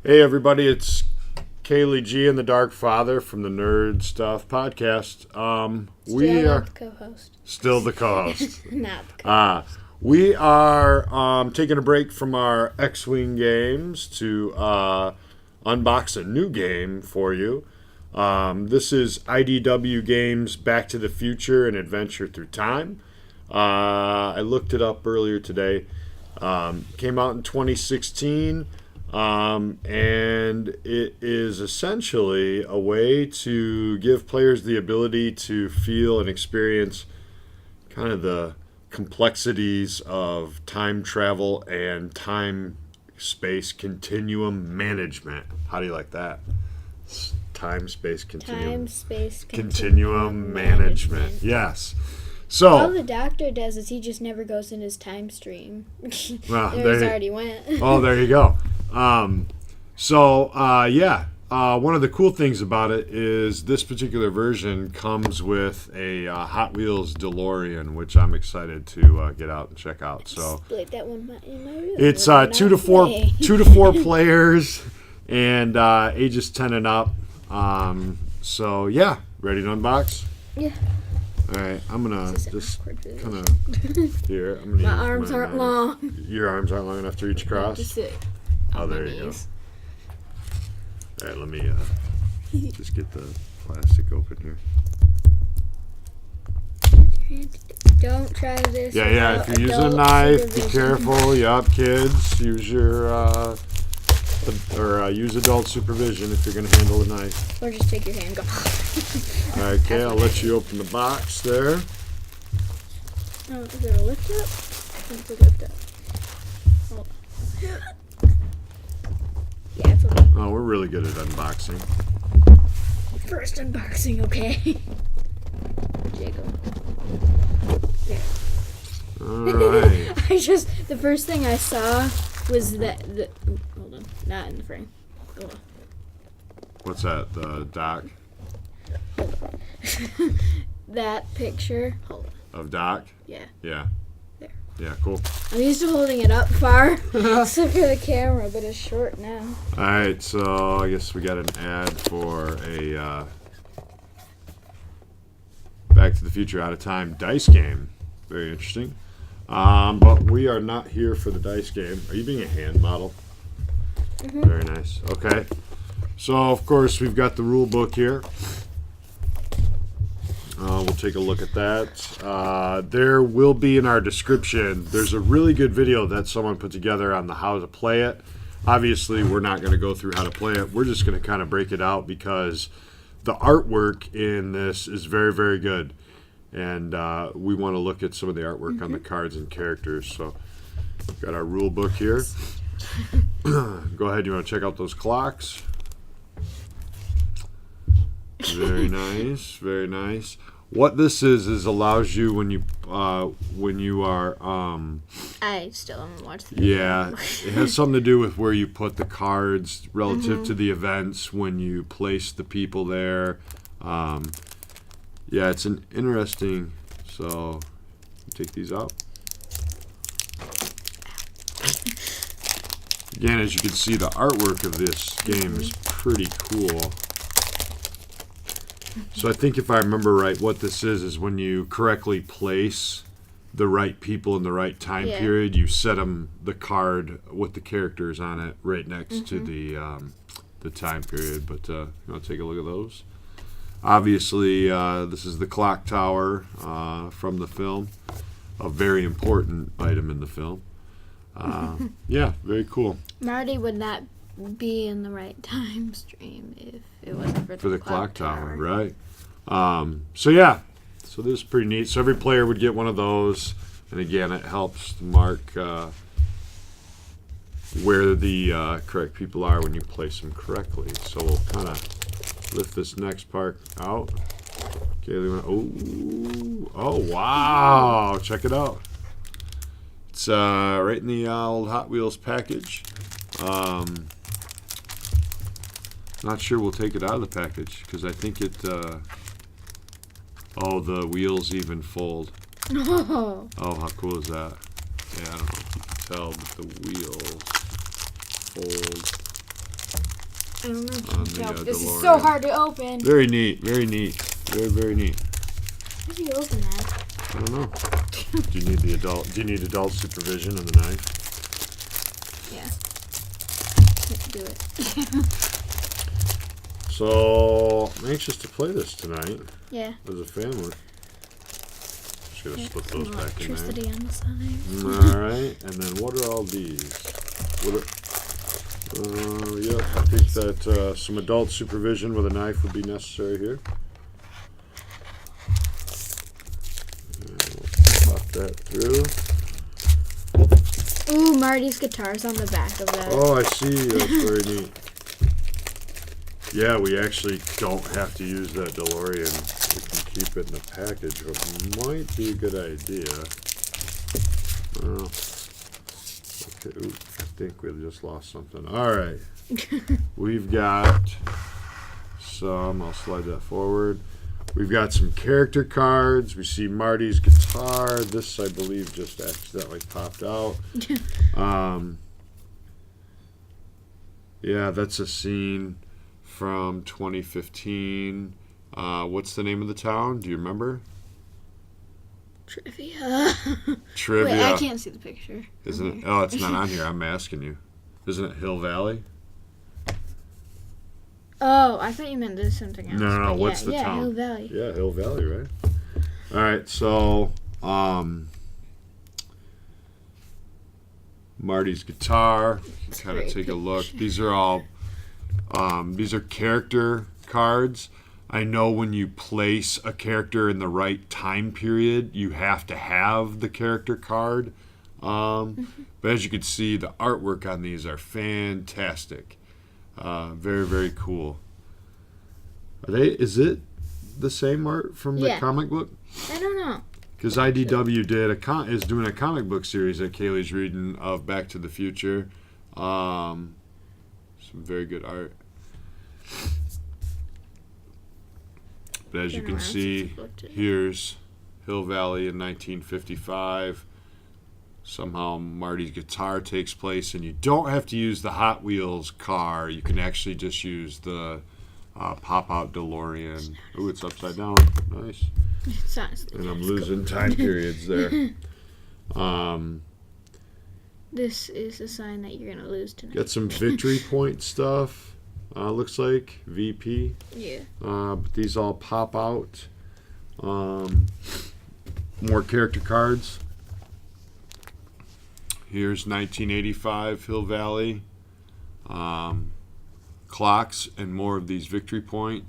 Hey everybody, it's Kaylee G and the Dark Father from the Nerd Stuff Podcast. We Still are not the co-host. still the co-host. Not the co-host. We are taking a break from our X-Wing games to unbox a new game for you. This is IDW Games Back to the Future and Adventure Through Time. I looked it up earlier today. Came out in 2016. And it is essentially a way to give players the ability to feel and experience kind of the complexities of time travel and time-space continuum management. How do you like that? Time-space continuum. Time-space Continuum management. Yes. So all the doctor does is he just never goes in his time stream. Well, There's already went. Oh, there you go. One of the cool things about it is this particular version comes with a Hot Wheels DeLorean, which I'm excited to get out and check out. So Split that one in my room. it's 2 to 4 players and ages 10 and up. Ready to unbox? Yeah. All right, I'm gonna This is an just awkward position. kind of here. I'm gonna My use arms aren't long. Your arms aren't long enough to reach across. Just sit Oh, on my there you go. knees. All right, let me just get the plastic open here. Don't try this. Yeah. If without you're using a adult knife, be supervision. careful. Yup, kids, use your use adult supervision if you're gonna handle a knife. Or just take your hand and go. All right, okay, I'll let you open the box there. Oh, is it a lift up? It's a lift up. Hold on. Yeah, it's a lift. Oh, we're really good at unboxing. First unboxing, okay. Jiggle. There. All right. The first thing I saw was hold on, not in the frame. Hold What's that? The dock on. That picture. Hold on. of Doc? Yeah. Yeah. There. Yeah, cool. I'm used to holding it up far so for the camera, but it's short now. All right, so I guess we got an ad for a Back to the Future Out of Time dice game. Very interesting. But we are not here for the dice game. Are you being a hand model? Mm-hmm. Very nice. Okay. So, of course, we've got the rule book here. We'll take a look at that. There will be in our description, there's a really good video that someone put together on the how to play it. Obviously, we're not going to go through how to play it. We're just going to kind of break it out because the artwork in this is very, very good. And we want to look at some of the artwork on the cards and characters. So, we've got our rule book here. Go ahead, you want to check out those clocks? Very nice, very nice. What this is allows you when you are I still haven't watched the video. yeah, it has something to do with where you put the cards relative to the events when you place the people there. Yeah, it's an interesting. So take these out. Again, as you can see, the artwork of this game is pretty cool. So I think if I remember right, what this is when you correctly place the right people in the right time period, you set them the card with the characters on it right next to the time period. But you want to take a look at those? Obviously, this is the clock tower from the film, a very important item in the film. Yeah, very cool. Marty would not be in the right time stream if it wasn't for The clock tower, right? So this is pretty neat. So every player would get one of those, and again, it helps mark where the correct people are when you place them correctly. So we'll kind of lift this next part out. Okay, oh wow! Check it out. It's right in the old Hot Wheels package. Not sure we'll take it out of the package because I think it. Oh, the wheels even fold. Oh. Oh, how cool is that? Yeah, I don't know if you can tell, but the wheels fold I don't know. On the, No, this is DeLorean. so hard to open. Very neat. Very neat. Very, very neat. How do you open that? I don't know. Do you need adult supervision of the knife? Yeah. Let's do it. So I'm anxious to play this tonight Yeah. as a family. Just gonna slip those back in there. Electricity on the side. All right, and then what are all these? What are, yeah, I think that some adult supervision with a knife would be necessary here. And we'll pop that through. Ooh, Marty's guitar's on the back of that. Oh, I see. That's very neat. Yeah, we actually don't have to use that DeLorean. We can keep it in the package, which might be a good idea. Well, okay, ooh, I think we just lost something. All right. We've got some, I'll slide that forward. We've got some character cards. We see Marty's guitar. This, I believe, just accidentally popped out. Yeah, that's a scene from 2015. What's the name of the town? Do you remember? Trivia. Trivia. Wait, I can't see the picture. Isn't it? Oh, it's not on here. I'm asking you. Isn't it Hill Valley? Oh, I thought you meant there's something else. No. but What's the yeah, town? Hill Valley. Yeah, Hill Valley, right? All right. So, Marty's guitar. Kind of great take a look. picture. These are all. These are character cards. I know when you place a character in the right time period, you have to have the character card. But as you can see, the artwork on these are fantastic. Very, very cool. Is it the same art from the Yeah. comic book? I don't know. Because IDW is doing a comic book series that Kaylee's reading of Back to the Future. Some very good art. But as you Been can around see, since I looked at it. here's Hill Valley in 1955. Somehow Marty's guitar takes place, and you don't have to use the Hot Wheels car. You can actually just use the pop-out DeLorean. Ooh, it's upside down. Nice. It's honestly And I'm just losing time periods there. This is a sign that you're gonna lose tonight. Got some victory point stuff. Looks like VP. Yeah. But these all pop out. More character cards. Here's 1985 Hill Valley. Clocks and more of these victory point.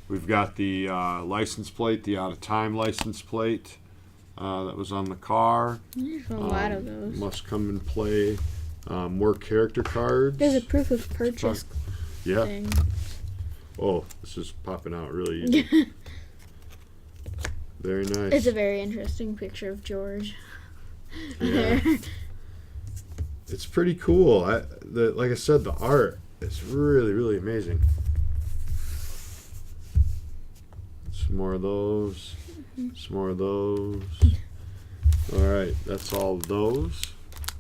We've got the license plate, the out of time license plate that was on the car. There's a lot of those. Must come and play. More character cards. There's a proof of purchase Yeah. thing. Oh, this is popping out really easy. Very nice. It's a very interesting picture of George. Yeah. It's pretty cool. Like I said, the art is really, really amazing. Some more of those. Some more of those. All right, that's all of those.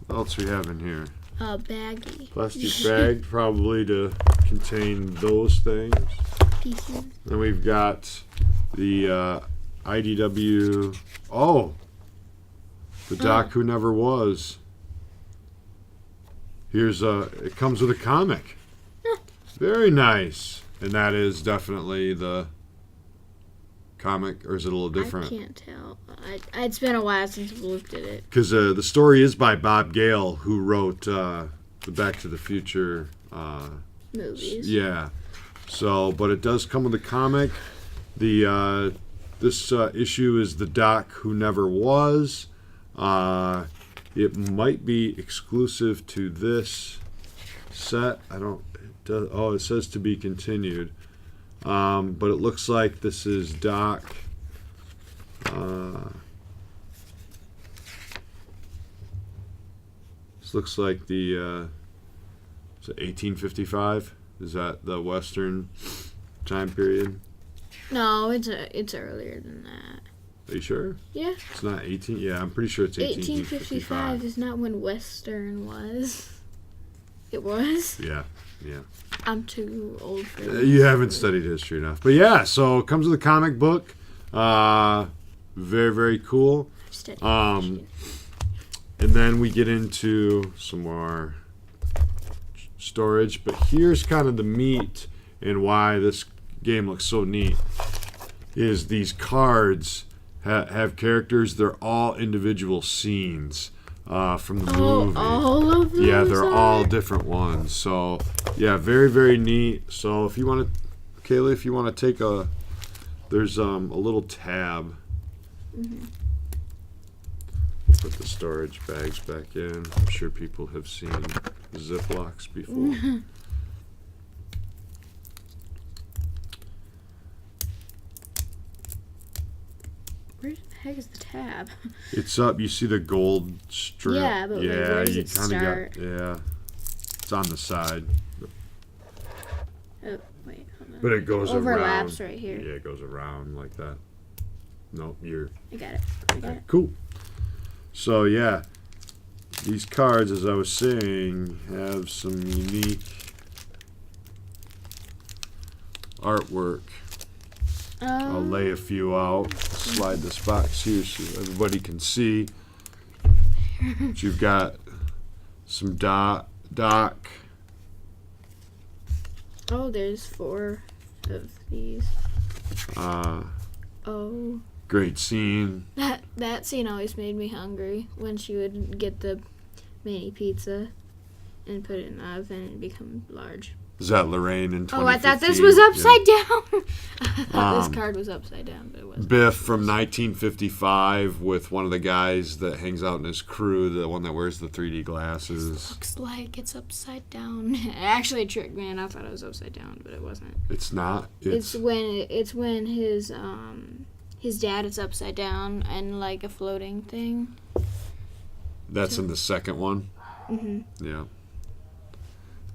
What else we have in here? A baggie. Plastic bag, probably to contain those things. Pieces. Then we've got the IDW. Oh, the Doc Who Never Was. Here's it comes with a comic. Very nice. And that is definitely the comic, or is it a little different? I can't tell. It's been a while since we looked at it. Because the story is by Bob Gale, who wrote the Back to the Future Movies. Yeah. So, but it does come with a comic. This issue is the Doc Who Never Was. It might be exclusive to this set. I don't. It says to be continued. But it looks like this is Doc. This looks like the. Is it 1855? Is that the Western time period? No, it's earlier than that. Are you sure? Yeah. It's not 18. Yeah, I'm pretty sure it's 1855 1855. is not when Western was. It was. Yeah, yeah. I'm too old for this. You haven't studied history enough. But yeah, so it comes with a comic book. Very, very cool. Study And then we get into some more storage. But here's kind of the meat and why this game looks so neat is these cards have characters. They're all individual scenes from the movie. All of them. Yeah, they're all different ones. So, yeah, very, very neat. So, if you want to, Kaylee, if you want to take there's a little tab. Mm-hmm. We'll put the storage bags back in. I'm sure people have seen Ziplocs before. Where the heck is the tab? It's up. You see the gold strip? Yeah, but like, where does it kinda start? Yeah. It's on the side. Oh, wait, hold on. But it goes Overlaps around. right here. Yeah, it goes around like that. Nope, you're... I got it. I got it. Cool. So, yeah. These cards, as I was saying, have some unique artwork. I'll lay a few out. Slide this box here so everybody can see. But you've got some Doc. Oh, there's 4 of these. Oh. Great scene. That scene always made me hungry when she would get the mini pizza and put it in the oven and become large. Is that Lorraine in 2015? Oh, I thought this was upside down. I thought this card was upside down, but it wasn't. Biff from 1955 with one of the guys that hangs out in his crew, the one that wears the 3D glasses. Looks like it's upside down. It actually tricked me, and I thought it was upside down, but it wasn't. It's not. It's when his dad is upside down and like a floating thing. That's in the second one? Mm-hmm. Yeah.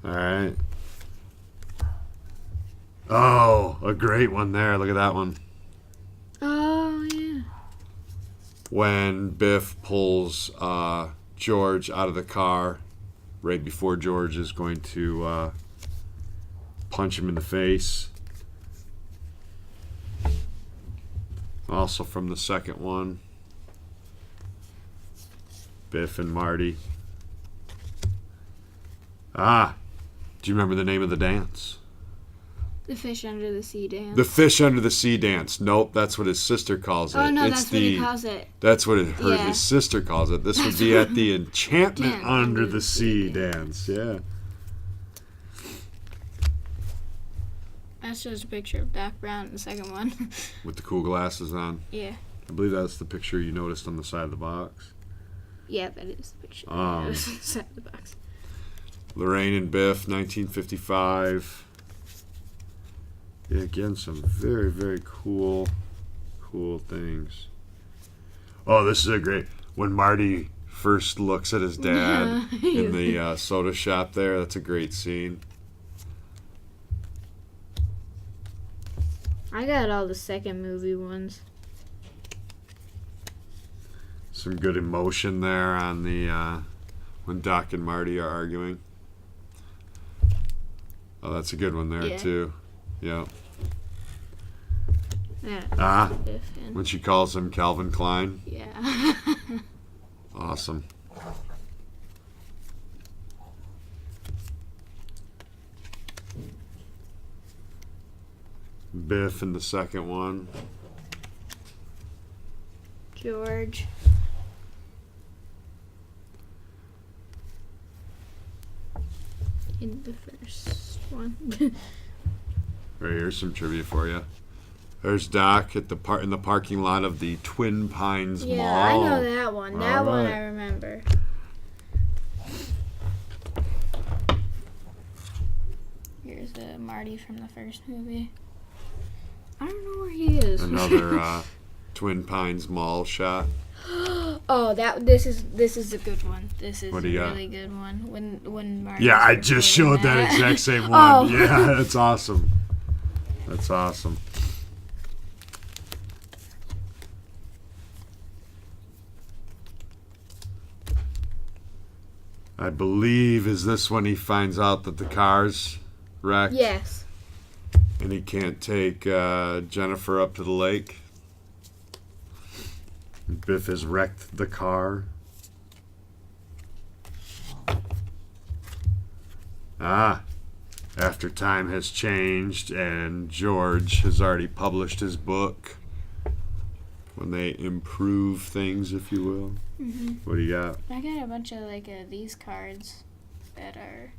All right. Oh, a great one there. Look at that one. Oh, yeah. When Biff pulls George out of the car right before George is going to punch him in the face. Also from the second one. Biff and Marty. Do you remember the name of the dance? The fish under the sea dance. The fish under the sea dance. Nope, that's what his sister calls it. Oh, no, It's that's what he calls it. That's what Yeah. his sister calls it. This would be at the Enchantment Enchantment Under the Sea dance. Yeah. That's just a picture of Doc Brown in the second one. With the cool glasses on. Yeah. I believe that's the picture you noticed on the side of the box. Yeah, that is the picture. Um, That was inside the box. Lorraine and Biff, 1955. Yeah, again, some very, very cool things. Oh, this is a great... When Marty first looks at his dad in the soda shop there, that's a great scene. I got all the second movie ones. Some good emotion there on the... when Doc and Marty are arguing. Oh, that's a good one there, Yeah. too. Yeah. Yeah. Biff and- When she calls him Calvin Klein. Yeah. Awesome. Biff in the second one. George. In the first one. Right, here's some trivia for you. There's Doc at in the parking lot of the Twin Pines Yeah, Mall. I know that one. That one Alright. I remember. Here's the Marty from the first movie. I don't know where he is. Another Twin Pines Mall shot. Oh, this is a good one. This is What a do you got? really good one. When Marty. Yeah, I just showed that exact same one. Oh. Yeah, that's awesome. That's awesome. I believe, is this when he finds out that the car's wrecked? Yes. And he can't take Jennifer up to the lake? Biff has wrecked the car. After time has changed and George has already published his book. When they improve things, if you will. Mm-hmm. What do you got? I got a bunch of these cards that are.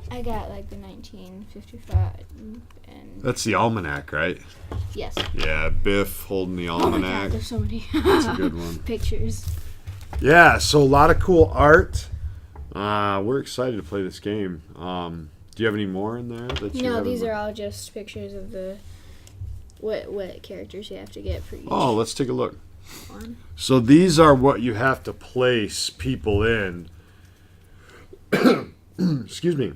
I got the 1955 and. That's the almanac, right? Yes. Yeah, Biff holding the Oh my almanac. God, there's so many. That's a good one. Pictures. Yeah, so a lot of cool art. We're excited to play this game. Do you have any more in there that you No, have? these are all just pictures of the what characters you have to get for each Oh, let's take a look. one. So these are what you have to place people in. Excuse me.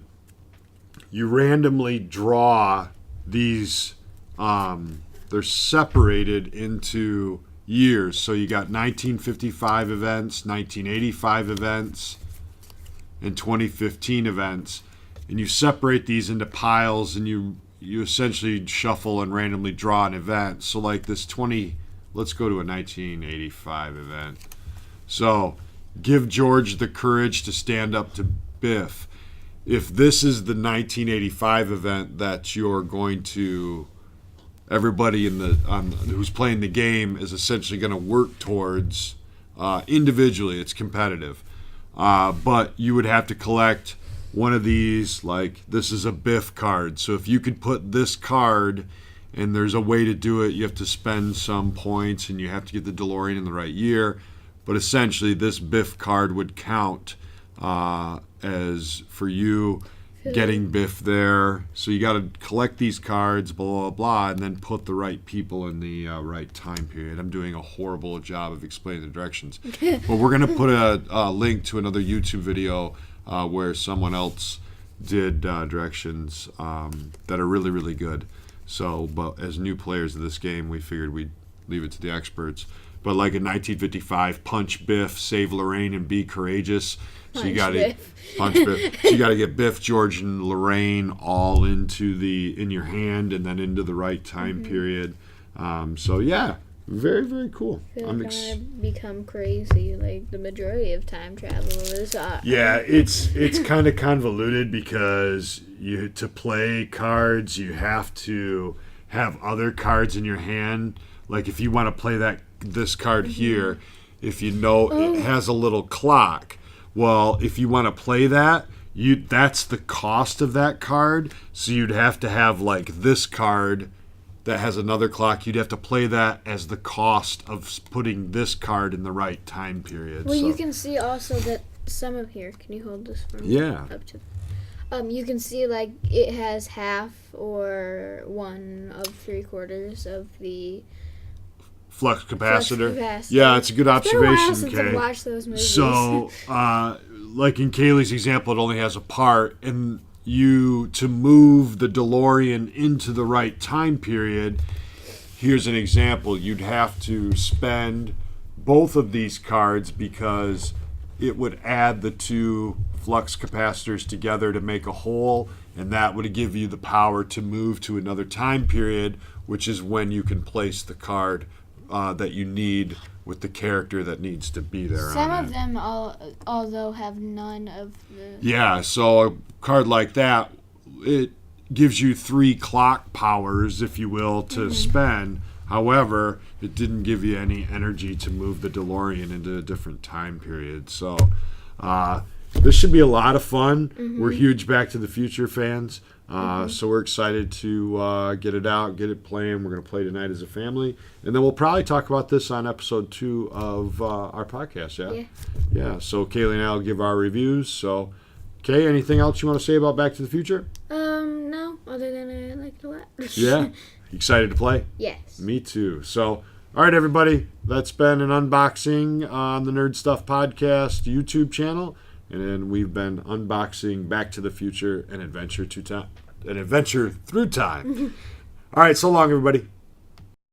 You randomly draw these. They're separated into years. So you got 1955 events, 1985 events, and 2015 events. And you separate these into piles, and you essentially shuffle and randomly draw an event. So let's go to a 1985 event. So give George the courage to stand up to Biff. If this is the 1985 event that you're going to, everybody who's playing the game is essentially going to work towards individually. It's competitive. But you would have to collect one of these, this is a Biff card. So if you could put this card, and there's a way to do it, you have to spend some points, and you have to get the DeLorean in the right year. But essentially, this Biff card would count as for you getting Biff there. So you got to collect these cards, blah, blah, blah, and then put the right people in the right time period. I'm doing a horrible job of explaining the directions. But we're going to put a link to another YouTube video where someone else did directions that are really, really good. So, but as new players of this game, we figured we'd leave it to the experts. But in 1955, punch Biff, save Lorraine, and be courageous. So you got to punch Biff. So you got to get Biff, George, and Lorraine all in your hand, and then into the right time period. So yeah, very, very cool. I feel like I'm gonna become crazy the majority of time travelers are. Yeah, it's kind of convoluted because to play cards, you have to have other cards in your hand. Like if you want to play this card here, if you know it has a little clock. Well, if you want to play that's the cost of that card. So you'd have to have this card that has another clock. You'd have to play that as the cost of putting this card in the right time period. Well, you can see also that some of here. Can you hold this for me? Yeah. Up to. You can see it has half or 1 of 3/4 of the flux capacitor. Flux capacitor. Yeah, it's a good observation, It's been a while since I've Kay. watched those movies. So, in Kaylee's example, it only has a part, and to move the DeLorean into the right time period, here's an example. You'd have to spend both of these cards because it would add the 2 flux capacitors together to make a whole, and that would give you the power to move to another time period, which is when you can place the card that you need with the character that needs to be there. Some of them, although, have none of the. Yeah, so a card like that, it gives you 3 clock powers, if you will, to spend. However, it didn't give you any energy to move the DeLorean into a different time period. So this should be a lot of fun. We're huge Back to the Future fans. So we're excited to get it out, get it playing. We're going to play tonight as a family. And then we'll probably talk about this on episode 2 of our podcast, yeah? Yeah, so Kaylee and I will give our reviews. So, Kay, anything else you want to say about Back to the Future? No, other than I liked it a lot. Yeah? Excited to play? Yes. Me too. So, all right, everybody. That's been an unboxing on the Nerd Stuff Podcast YouTube channel. And we've been unboxing Back to the Future, an adventure through time. All right, so long, everybody.